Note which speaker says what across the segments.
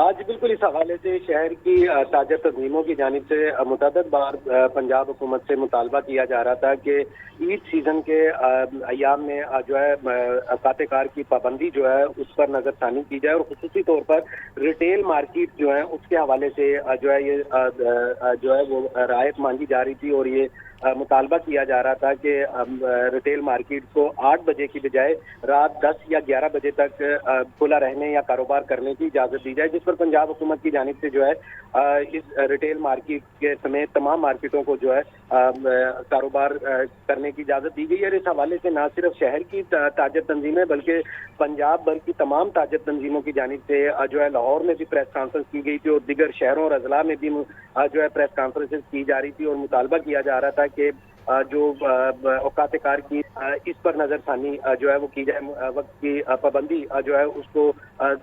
Speaker 1: آج بالکل اس حوالے سے شہر کی تاجر تنظیموں کی جانب سے متعدد بار پنجاب حکومت سے مطالبہ کیا جا رہا تھا کہ عید سیزن کے ایام میں جو ہے اوقات کار کی پابندی جو ہے اس پر نظر ثانی کی جائے، اور خصوصی طور پر ریٹیل مارکیٹ جو ہے اس کے حوالے سے جو ہے یہ جو ہے وہ رعایت مانگی جا رہی تھی، اور یہ مطالبہ کیا جا رہا تھا کہ ریٹیل مارکیٹ کو 8 بجے کی بجائے رات 10 یا 11 بجے تک کھلا رہنے یا کاروبار کرنے کی اجازت دی جائے، جس پر پنجاب حکومت کی جانب سے جو ہے اس ریٹیل مارکیٹ کے سمیت تمام مارکیٹوں کو جو ہے کاروبار کرنے کی اجازت دی گئی ہے۔ اور اس حوالے سے نہ صرف شہر کی تاجر تنظیمیں بلکہ پنجاب بھر کی تمام تاجر تنظیموں کی جانب سے جو ہے لاہور میں بھی پریس کانفرنس کی گئی تھی، اور دیگر شہروں اور اضلاع میں بھی جو ہے پریس کانفرنس کی جا رہی تھی، اور مطالبہ کیا جا رہا تھا کہ جو اوقات کار کی اس پر نظر ثانی جو ہے وہ کی جائے، وقت کی پابندی جو ہے اس کو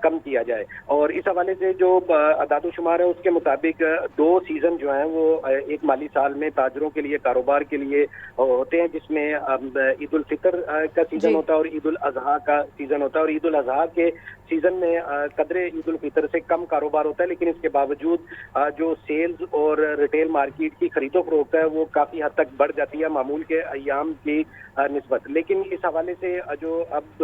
Speaker 1: کم کیا جائے۔ اور اس حوالے سے جو اعداد و شمار ہے اس کے مطابق 2 سیزن جو ہیں وہ ایک مالی سال میں تاجروں کے لیے کاروبار کے لیے ہوتے ہیں، جس میں عید الفطر کا سیزن ہوتا ہے اور عید الاضحیٰ کا سیزن ہوتا ہے، اور عید الاضحیٰ کے سیزن میں قدرے عید الفطر سے کم کاروبار ہوتا ہے، لیکن اس کے باوجود جو سیلز اور ریٹیل مارکیٹ کی خرید و فروخت ہے وہ کافی حد تک بڑھ جاتی ہے معمول کے ایام کی نسبت۔ لیکن اس حوالے سے جو اب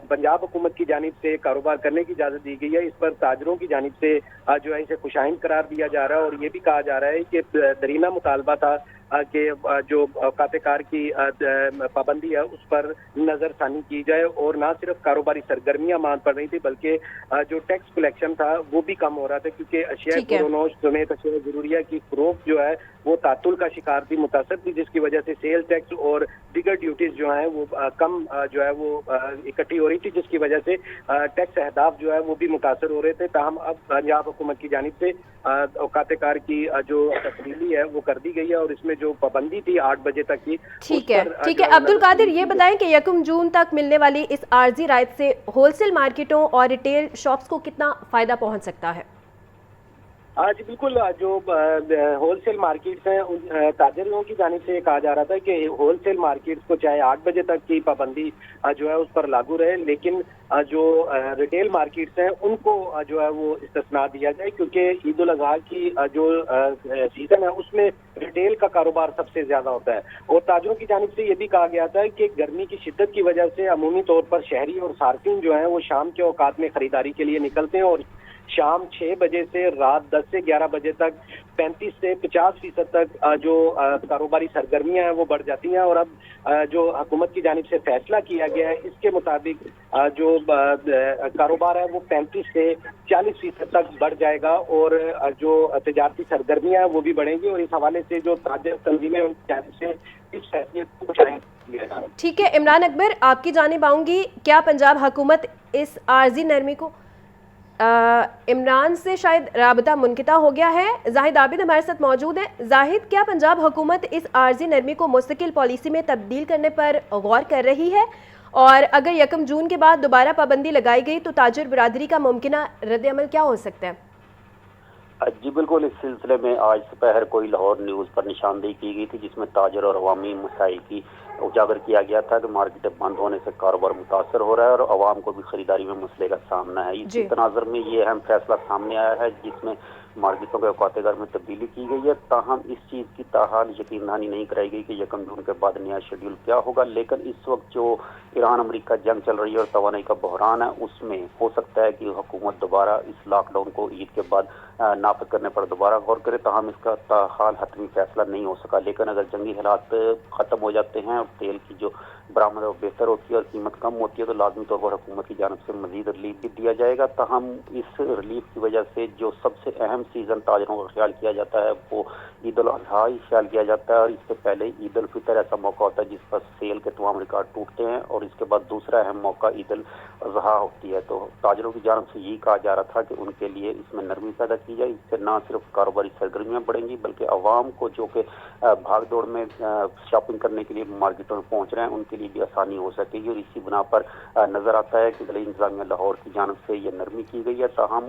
Speaker 1: پنجاب حکومت کی جانب سے کاروبار کرنے کی اجازت دی گئی ہے، اس پر تاجروں کی جانب سے جو ہے اسے خوشائند قرار دیا جا رہا ہے، اور یہ بھی کہا جا رہا ہے کہ درینہ مطالبہ تھا کہ جو اوقات کار کی پابندی ہے اس پر نظر ثانی کی جائے، اور نہ صرف کاروباری سرگرمیاں ماند پڑ رہی تھی بلکہ جو ٹیکس کلیکشن تھا وہ بھی کم ہو رہا تھا، کیونکہ اشیاء پرونوش سمیت اشیاء ضروریہ کی فروخت جو ہے وہ تعطل کا شکار تھی، متاثر تھی، جس کی وجہ سے سیل ٹیکس اور دیگر ڈیوٹیز جو ہیں وہ کم جو ہے وہ اکٹھی ہو رہی تھی، جس کی وجہ سے ٹیکس اہداف جو ہے وہ بھی متاثر ہو رہے تھے۔ تاہم اب پنجاب حکومت کی جانب سے اوقات کار کی جو تبدیلی ہے وہ کر دی گئی ہے، اور اس میں جو پابندی تھی 8 بجے تک کی۔
Speaker 2: ٹھیک ہے عبدالقادر، یہ بتائیں کہ 1 جون تک ملنے والی اس عارضی رعایت سے ہول سیل مارکیٹوں اور ریٹیل شاپس کو کتنا فائدہ پہنچ سکتا ہے؟
Speaker 1: جی بالکل، جو ہول سیل مارکیٹس ہیں تاجروں کی جانب سے یہ کہا جا رہا تھا کہ ہول سیل مارکیٹس کو چاہے 8 بجے تک کی پابندی جو ہے اس پر لاگو رہے، لیکن جو ریٹیل مارکیٹس ہیں ان کو جو ہے وہ استثناء دیا جائے، کیونکہ عید الاضحیٰ کی جو سیزن ہے اس میں ریٹیل کا کاروبار سب سے زیادہ ہوتا ہے۔ اور تاجروں کی جانب سے یہ بھی کہا گیا تھا کہ گرمی کی شدت کی وجہ سے عمومی طور پر شہری اور صارفین جو ہیں وہ شام کے اوقات میں خریداری کے لیے نکلتے ہیں، اور شام 6 بجے سے رات 10 سے 11 بجے تک 35 سے 50% تک جو کاروباری سرگرمیاں ہیں وہ بڑھ جاتی ہیں، اور اب جو حکومت کی جانب سے فیصلہ کیا گیا ہے اس کے مطابق جو کاروبار ہے وہ 35 سے 40% تک بڑھ جائے گا، اور جو تجارتی سرگرمیاں ہیں وہ بھی بڑھیں گی، اور اس حوالے سے جو تاجر تنظیمیں ان کی جانب سے اس فیصلے کو
Speaker 2: ٹھیک ہے، عمران اکبر آپ کی جانب آؤں گی۔ کیا پنجاب حکومت اس عارضی نرمی کو عمران سے شاید رابطہ منقطع ہو گیا ہے، زاہد عابد ہمارے ساتھ موجود ہے۔ زاہد، کیا پنجاب حکومت اس عارضی نرمی کو مستقل پالیسی میں تبدیل کرنے پر غور کر رہی ہے؟ اور اگر 1 جون کے بعد دوبارہ پابندی لگائی گئی تو تاجر برادری کا ممکنہ رد عمل کیا ہو سکتا ہے؟
Speaker 3: جی بالکل، اس سلسلے میں آج دوپہر کوئی لاہور نیوز پر نشاندہی کی گئی تھی، جس میں تاجر اور عوامی مسائل کی اجاگر کیا گیا تھا کہ مارکیٹیں بند ہونے سے کاروبار متاثر ہو رہا ہے اور عوام کو بھی خریداری میں مسئلے کا سامنا ہے۔ اسی تناظر میں یہ اہم فیصلہ سامنے آیا ہے جس میں مارکیٹوں کے اوقات گھر میں تبدیلی کی گئی ہے۔ تاہم اس چیز کی تاحال یقین دہانی نہیں کرائی گئی کہ 1 جون کے بعد نیا شیڈول کیا ہوگا، لیکن اس وقت جو ایران امریکہ جنگ چل رہی ہے اور توانائی کا بحران ہے، اس میں ہو سکتا ہے کہ حکومت دوبارہ اس لاک ڈاؤن کو عید کے بعد نافذ کرنے پر دوبارہ غور کرے۔ تاہم اس کا تاحال حتمی فیصلہ نہیں ہو سکا، لیکن اگر جنگی حالات ختم ہو جاتے ہیں اور تیل کی جو برآمد بہتر ہوتی ہے اور قیمت کم ہوتی ہے تو لازمی طور پر حکومت کی جانب سے مزید ریلیف بھی دیا جائے گا۔ تاہم اس ریلیف کی وجہ سے جو سب سے اہم سیزن تاجروں کا خیال کیا جاتا ہے وہ عید الاضحیٰ خیال کیا جاتا ہے، اور اس سے پہلے عید الفطر ایسا موقع ہوتا ہے جس پر سیل کے تمام ریکارڈ ٹوٹتے ہیں، اور اس کے بعد دوسرا اہم موقع عید الاضحیٰ ہوتی ہے۔ تو تاجروں کی جانب سے یہی کہا جا رہا تھا کہ ان کے لیے اس میں نرمی پیدا کی جائے، اس سے نہ صرف کاروباری سرگرمیاں بڑھیں گی بلکہ عوام کو جو کہ بھاگ دوڑ میں شاپنگ کرنے کے لیے مارکیٹوں میں پہنچ رہے ہیں ان کے لیے بھی آسانی ہو سکے گی، اور اسی بنا پر نظر آتا ہے کہ ضلعی انتظامیہ لاہور کی جانب سے یہ نرمی کی گئی ہے۔ تاہم